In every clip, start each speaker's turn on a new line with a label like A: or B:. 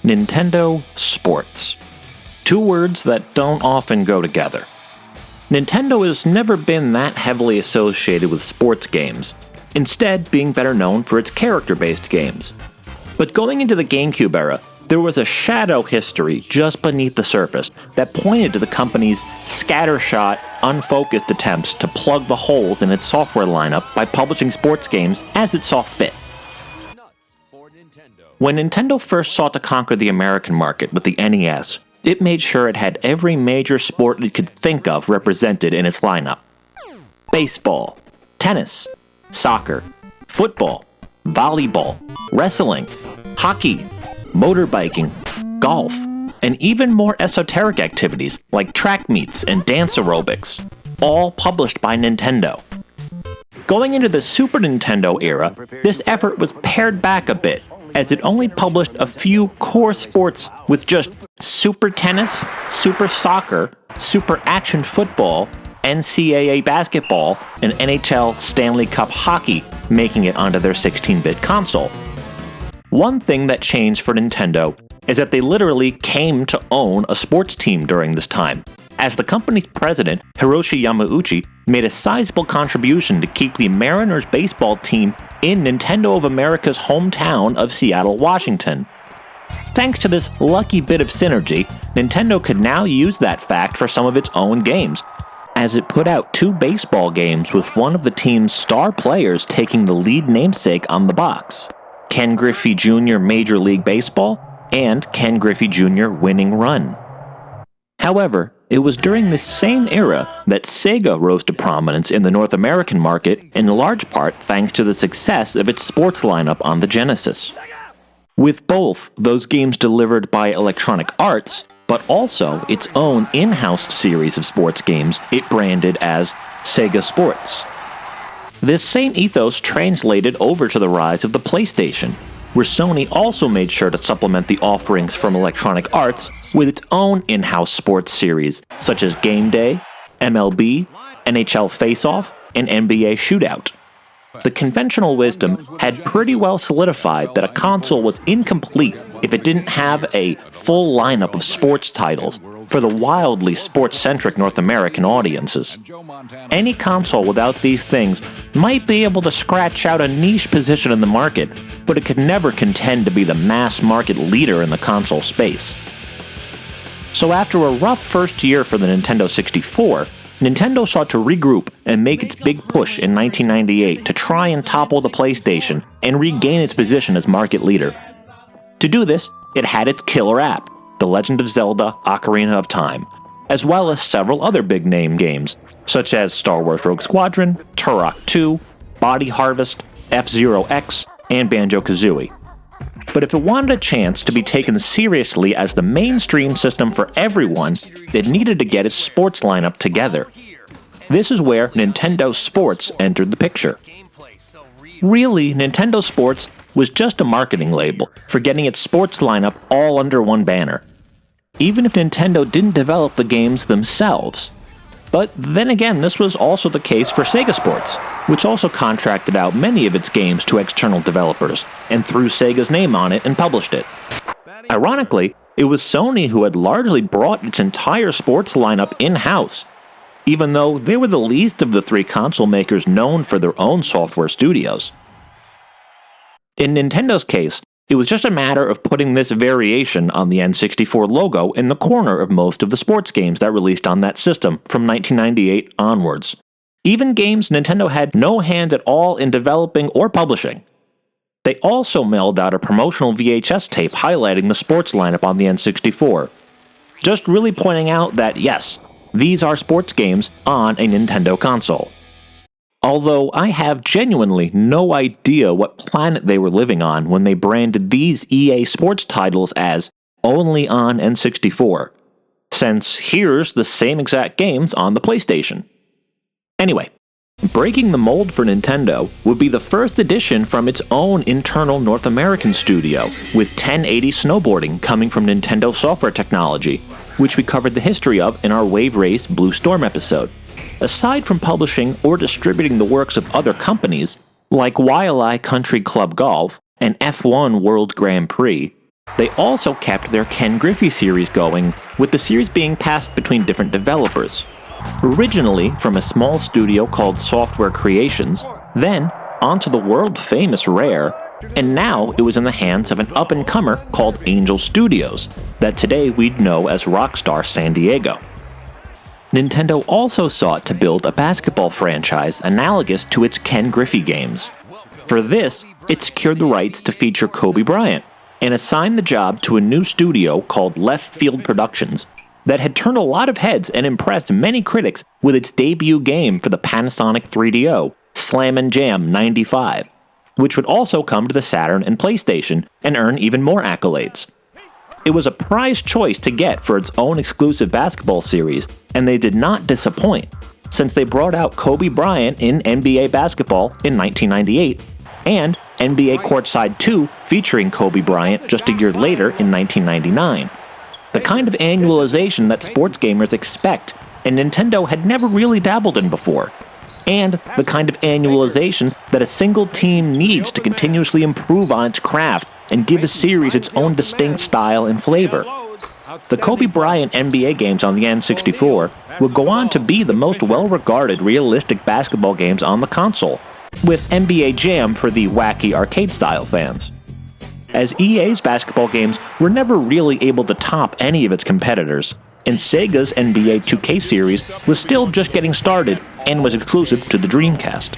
A: Nintendo Sports. Two words that don't often go together. Nintendo has never been that heavily associated with sports games, instead being better known for its character-based games. But going into the GameCube era, there was a shadow history just beneath the surface that pointed to the company's scattershot, unfocused attempts to plug the holes in its software lineup by publishing sports games as it saw fit. When Nintendo first sought to conquer the American market with the NES, it made sure it had every major sport it could think of represented in its lineup. Baseball, tennis, soccer, football, volleyball, wrestling, hockey, motorbiking, golf, and even more esoteric activities like track meets and dance aerobics, all published by Nintendo. Going into the Super Nintendo era, this effort was pared back a bit, as it only published a few core sports with just Super Tennis, Super Soccer, Super Action Football, NCAA Basketball, and NHL Stanley Cup Hockey making it onto their 16-bit console. One thing that changed for Nintendo is that they literally came to own a sports team during this time, as the company's president, Hiroshi Yamauchi, made a sizable contribution to keep the Mariners baseball team in Nintendo of America's hometown of Seattle, Washington. Thanks to this lucky bit of synergy, Nintendo could now use that fact for some of its own games, as it put out 2 baseball games with one of the team's star players taking the lead namesake on the box, Ken Griffey Jr. Major League Baseball and Ken Griffey Jr. Winning Run. However, it was during this same era that Sega rose to prominence in the North American market, in large part thanks to the success of its sports lineup on the Genesis. With both those games delivered by Electronic Arts, but also its own in-house series of sports games it branded as Sega Sports. This same ethos translated over to the rise of the PlayStation, where Sony also made sure to supplement the offerings from Electronic Arts with its own in-house sports series, such as Game Day, MLB, NHL Face-Off, and NBA Shootout. The conventional wisdom had pretty well solidified that a console was incomplete if it didn't have a full lineup of sports titles for the wildly sports-centric North American audiences. Any console without these things might be able to scratch out a niche position in the market, but it could never contend to be the mass market leader in the console space. So after a rough first year for the Nintendo 64, Nintendo sought to regroup and make its big push in 1998 to try and topple the PlayStation and regain its position as market leader. To do this, it had its killer app, The Legend of Zelda: Ocarina of Time, as well as several other big-name games, such as Star Wars Rogue Squadron, Turok 2, Body Harvest, F-Zero X, and Banjo-Kazooie. But if it wanted a chance to be taken seriously as the mainstream system for everyone, it needed to get its sports lineup together. This is where Nintendo Sports entered the picture. Really, Nintendo Sports was just a marketing label for getting its sports lineup all under one banner, even if Nintendo didn't develop the games themselves. But then again, this was also the case for Sega Sports, which also contracted out many of its games to external developers, and threw Sega's name on it and published it. Ironically, it was Sony who had largely brought its entire sports lineup in-house, even though they were the least of the 3 console makers known for their own software studios. In Nintendo's case, it was just a matter of putting this variation on the N64 logo in the corner of most of the sports games that released on that system from 1998 onwards. Even games Nintendo had no hand at all in developing or publishing. They also mailed out a promotional VHS tape highlighting the sports lineup on the N64. Just really pointing out that, yes, these are sports games on a Nintendo console. Although I have genuinely no idea what planet they were living on when they branded these EA Sports titles as only on N64, since here's the same exact games on the PlayStation. Anyway, breaking the mold for Nintendo would be the first edition from its own internal North American studio, with 1080 snowboarding coming from Nintendo Software Technology, which we covered the history of in our Wave Race Blue Storm episode. Aside from publishing or distributing the works of other companies, like Waialae Country Club Golf and F1 World Grand Prix, They also kept their Ken Griffey series going, with the series being passed between different developers. Originally from a small studio called Software Creations, then onto the world-famous Rare, and now it was in the hands of an up-and-comer called Angel Studios, that today we'd know as Rockstar San Diego. Nintendo also sought to build a basketball franchise analogous to its Ken Griffey games. For this, it secured the rights to feature Kobe Bryant, and assigned the job to a new studio called Left Field Productions that had turned a lot of heads and impressed many critics with its debut game for the Panasonic 3DO, Slam & Jam 95, which would also come to the Saturn and PlayStation and earn even more accolades. It was a prized choice to get for its own exclusive basketball series, and they did not disappoint, since they brought out Kobe Bryant in NBA Basketball in 1998, and NBA Courtside 2 featuring Kobe Bryant just a year later in 1999. The kind of annualization that sports gamers expect, and Nintendo had never really dabbled in before. And the kind of annualization that a single team needs to continuously improve on its craft and give a series its own distinct style and flavor. The Kobe Bryant NBA games on the N64 would go on to be the most well-regarded realistic basketball games on the console, with NBA Jam for the wacky arcade-style fans. As EA's basketball games were never really able to top any of its competitors, and Sega's NBA 2K series was still just getting started and was exclusive to the Dreamcast.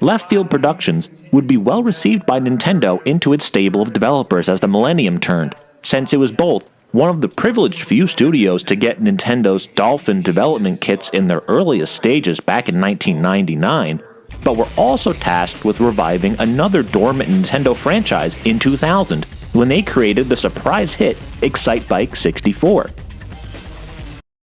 A: Left Field Productions would be well received by Nintendo into its stable of developers as the millennium turned, since it was both one of the privileged few studios to get Nintendo's Dolphin development kits in their earliest stages back in 1999, but were also tasked with reviving another dormant Nintendo franchise in 2000 when they created the surprise hit Excitebike 64.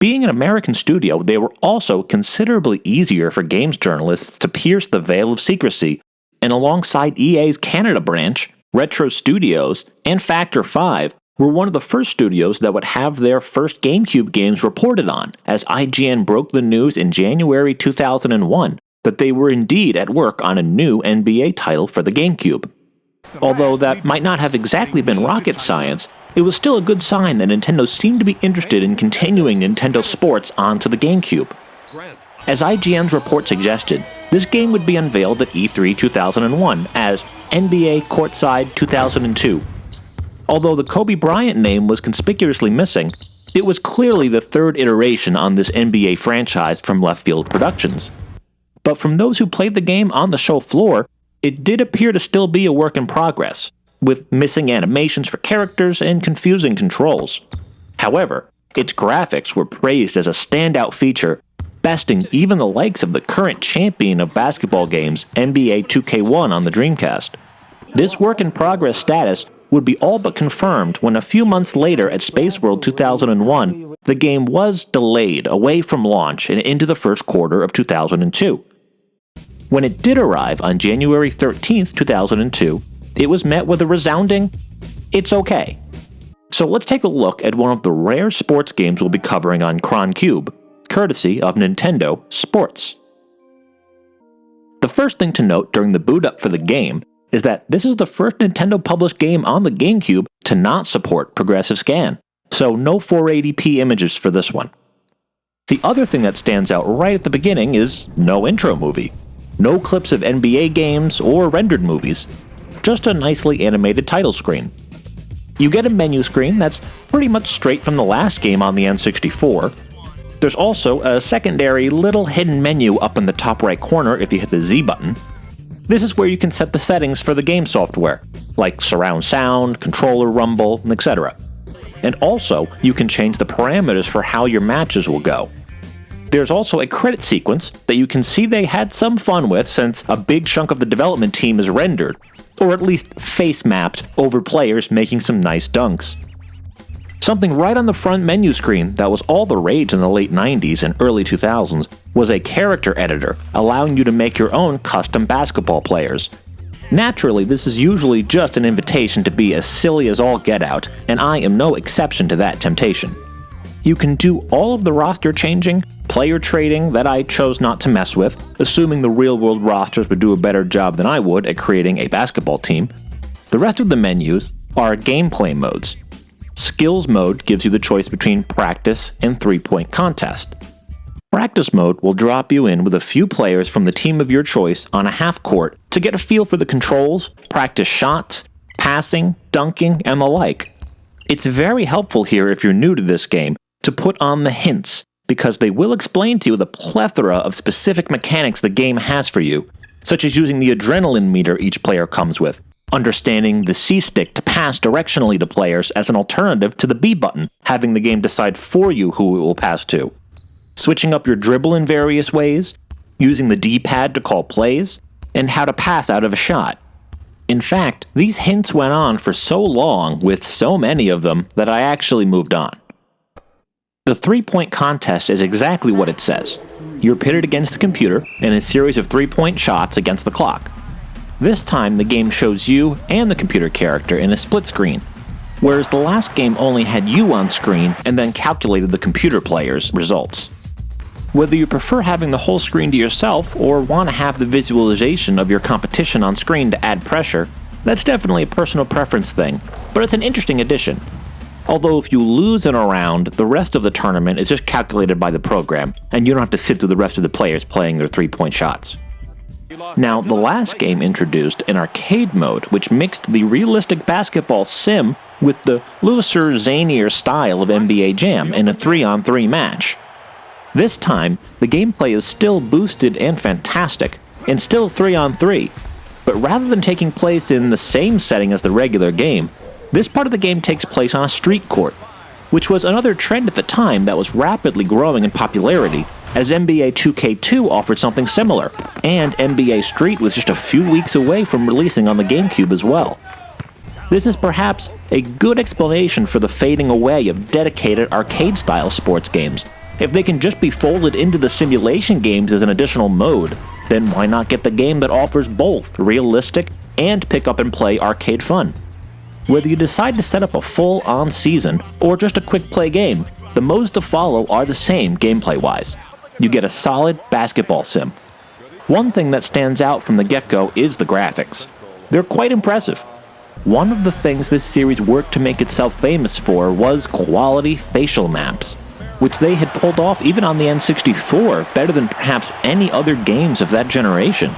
A: Being an American studio, they were also considerably easier for games journalists to pierce the veil of secrecy, and alongside EA's Canada branch, Retro Studios, and Factor 5 were one of the first studios that would have their first GameCube games reported on, as IGN broke the news in January 2001 that they were indeed at work on a new NBA title for the GameCube. Although that might not have exactly been rocket science, it was still a good sign that Nintendo seemed to be interested in continuing Nintendo sports onto the GameCube. As IGN's report suggested, this game would be unveiled at E3 2001 as NBA Courtside 2002. Although the Kobe Bryant name was conspicuously missing, it was clearly the third iteration on this NBA franchise from Left Field Productions. But from those who played the game on the show floor, it did appear to still be a work in progress, with missing animations for characters and confusing controls. However, its graphics were praised as a standout feature, besting even the likes of the current champion of basketball games, NBA 2K1 on the Dreamcast. This work in progress status would be all but confirmed when a few months later at Space World 2001, the game was delayed away from launch and into the first quarter of 2002. When it did arrive on January 13, 2002, it was met with a resounding, "It's okay." So let's take a look at one of the rare sports games we'll be covering on ChronCube, courtesy of Nintendo Sports. The first thing to note during the boot up for the game is that this is the first Nintendo-published game on the GameCube to not support progressive scan, so no 480p images for this one. The other thing that stands out right at the beginning is no intro movie. No clips of NBA games or rendered movies, just a nicely animated title screen. You get a menu screen that's pretty much straight from the last game on the N64. There's also a secondary little hidden menu up in the top right corner if you hit the Z button. This is where you can set the settings for the game software, like surround sound, controller rumble, etc. And also, you can change the parameters for how your matches will go. There's also a credit sequence that you can see they had some fun with since a big chunk of the development team is rendered, or at least face-mapped over players making some nice dunks. Something right on the front menu screen that was all the rage in the late 90s and early 2000s was a character editor, allowing you to make your own custom basketball players. Naturally, this is usually just an invitation to be as silly as all get out, and I am no exception to that temptation. You can do all of the roster changing, player trading that I chose not to mess with, assuming the real-world rosters would do a better job than I would at creating a basketball team. The rest of the menus, are gameplay modes. Skills mode gives you the choice between practice and 3-point contest. Practice mode will drop you in with a few players from the team of your choice on a half court to get a feel for the controls, practice shots, passing, dunking, and the like. It's very helpful here if you're new to this game to put on the hints, because they will explain to you the plethora of specific mechanics the game has for you, such as using the adrenaline meter each player comes with, understanding the C stick to pass directionally to players as an alternative to the B button, having the game decide for you who it will pass to, switching up your dribble in various ways, using the D-pad to call plays, and how to pass out of a shot. In fact, these hints went on for so long with so many of them that I actually moved on. The 3-point contest is exactly what it says. You're pitted against the computer in a series of 3-point shots against the clock. This time, the game shows you and the computer character in a split screen, whereas the last game only had you on screen and then calculated the computer player's results. Whether you prefer having the whole screen to yourself or want to have the visualization of your competition on screen to add pressure, that's definitely a personal preference thing, but it's an interesting addition. Although if you lose in a round, the rest of the tournament is just calculated by the program, and you don't have to sit through the rest of the players playing their 3-point shots. Now, the last game introduced an arcade mode which mixed the realistic basketball sim with the looser, zanier style of NBA Jam in a 3-on-3 match. This time, the gameplay is still boosted and fantastic, and still 3-on-3, but rather than taking place in the same setting as the regular game, this part of the game takes place on a street court, which was another trend at the time that was rapidly growing in popularity, as NBA 2K2 offered something similar, and NBA Street was just a few weeks away from releasing on the GameCube as well. This is perhaps a good explanation for the fading away of dedicated arcade-style sports games. If they can just be folded into the simulation games as an additional mode, then why not get the game that offers both realistic and pick-up-and-play arcade fun? Whether you decide to set up a full-on season or just a quick-play game, the modes to follow are the same gameplay-wise. You get a solid basketball sim. One thing that stands out from the get-go is the graphics. They're quite impressive. One of the things this series worked to make itself famous for was quality facial maps, which they had pulled off even on the N64 better than perhaps any other games of that generation.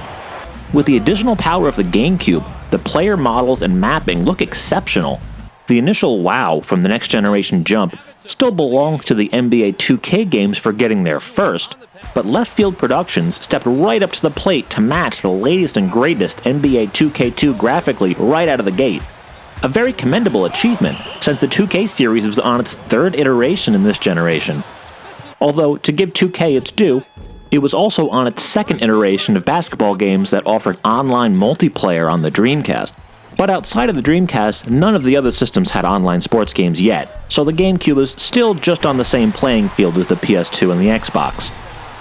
A: With the additional power of the GameCube, the player models and mapping look exceptional. The initial wow from the next generation jump still belongs to the NBA 2K games for getting there first, but Left Field Productions stepped right up to the plate to match the latest and greatest NBA 2K2 graphically right out of the gate. A very commendable achievement, since the 2K series was on its 3rd iteration in this generation. Although, to give 2K its due, it was also on its 2nd iteration of basketball games that offered online multiplayer on the Dreamcast. But outside of the Dreamcast, none of the other systems had online sports games yet, so the GameCube is still just on the same playing field as the PS2 and the Xbox.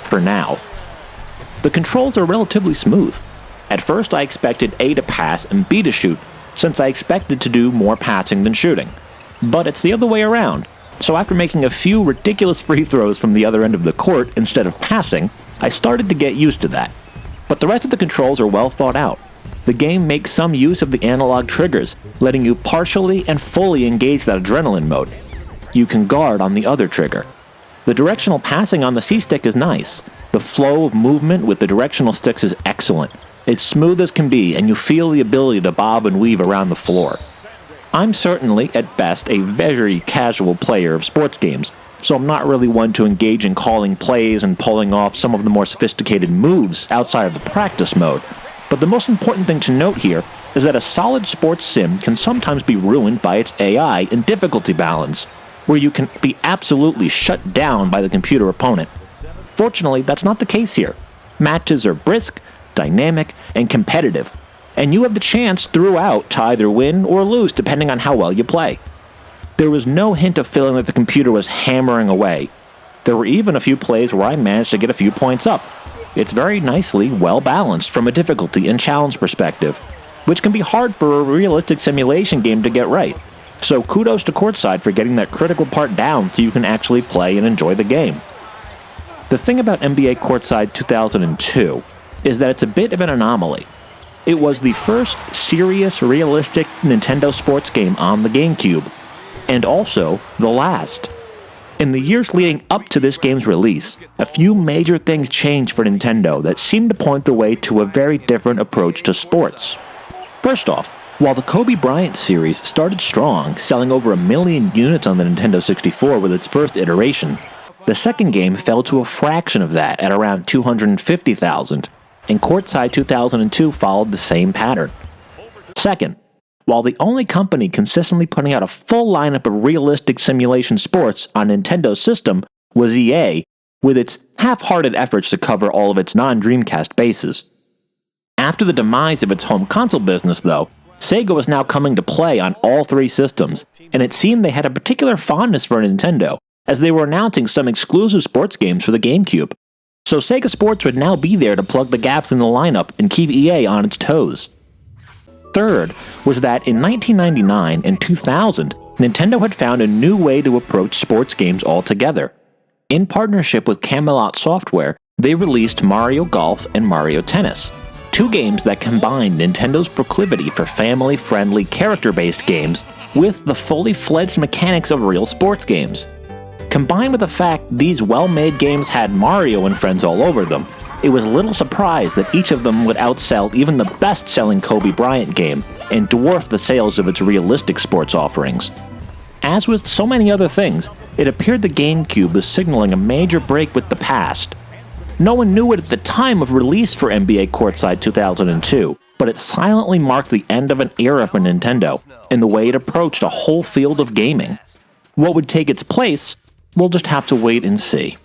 A: For now. The controls are relatively smooth. At first I expected A to pass and B to shoot, since I expected to do more passing than shooting. But it's the other way around, so after making a few ridiculous free throws from the other end of the court instead of passing, I started to get used to that. But the rest of the controls are well thought out. The game makes some use of the analog triggers, letting you partially and fully engage that adrenaline mode. You can guard on the other trigger. The directional passing on the C-stick is nice. The flow of movement with the directional sticks is excellent. It's smooth as can be, and you feel the ability to bob and weave around the floor. I'm certainly, at best, a very casual player of sports games, so I'm not really one to engage in calling plays and pulling off some of the more sophisticated moves outside of the practice mode. But the most important thing to note here is that a solid sports sim can sometimes be ruined by its AI and difficulty balance, where you can be absolutely shut down by the computer opponent. Fortunately, that's not the case here. Matches are brisk, dynamic, and competitive, and you have the chance throughout to either win or lose depending on how well you play. There was no hint of feeling that the computer was hammering away. There were even a few plays where I managed to get a few points up. It's very nicely well balanced from a difficulty and challenge perspective, which can be hard for a realistic simulation game to get right. So kudos to Courtside for getting that critical part down so you can actually play and enjoy the game. The thing about NBA Courtside 2002 is that it's a bit of an anomaly. It was the first serious, realistic Nintendo sports game on the GameCube, and also the last. In the years leading up to this game's release, a few major things changed for Nintendo that seemed to point the way to a very different approach to sports. First off, while the Kobe Bryant series started strong, selling over 1 million units on the Nintendo 64 with its first iteration, the second game fell to a fraction of that at around 250,000, and Courtside 2002 followed the same pattern. Second, while the only company consistently putting out a full lineup of realistic simulation sports on Nintendo's system was EA, with its half-hearted efforts to cover all of its non-Dreamcast bases. After the demise of its home console business, though, Sega was now coming to play on all three systems, and it seemed they had a particular fondness for Nintendo, as they were announcing some exclusive sports games for the GameCube. So Sega Sports would now be there to plug the gaps in the lineup and keep EA on its toes. Third was that in 1999 and 2000, Nintendo had found a new way to approach sports games altogether. In partnership with Camelot Software, they released Mario Golf and Mario Tennis, two games that combined Nintendo's proclivity for family-friendly, character-based games with the fully fledged mechanics of real sports games. Combined with the fact these well-made games had Mario and friends all over them, it was little surprise that each of them would outsell even the best-selling Kobe Bryant game and dwarf the sales of its realistic sports offerings. As with so many other things, it appeared the GameCube was signaling a major break with the past. No one knew it at the time of release for NBA Courtside 2002, but it silently marked the end of an era for Nintendo in the way it approached a whole field of gaming. What would take its place? We'll just have to wait and see.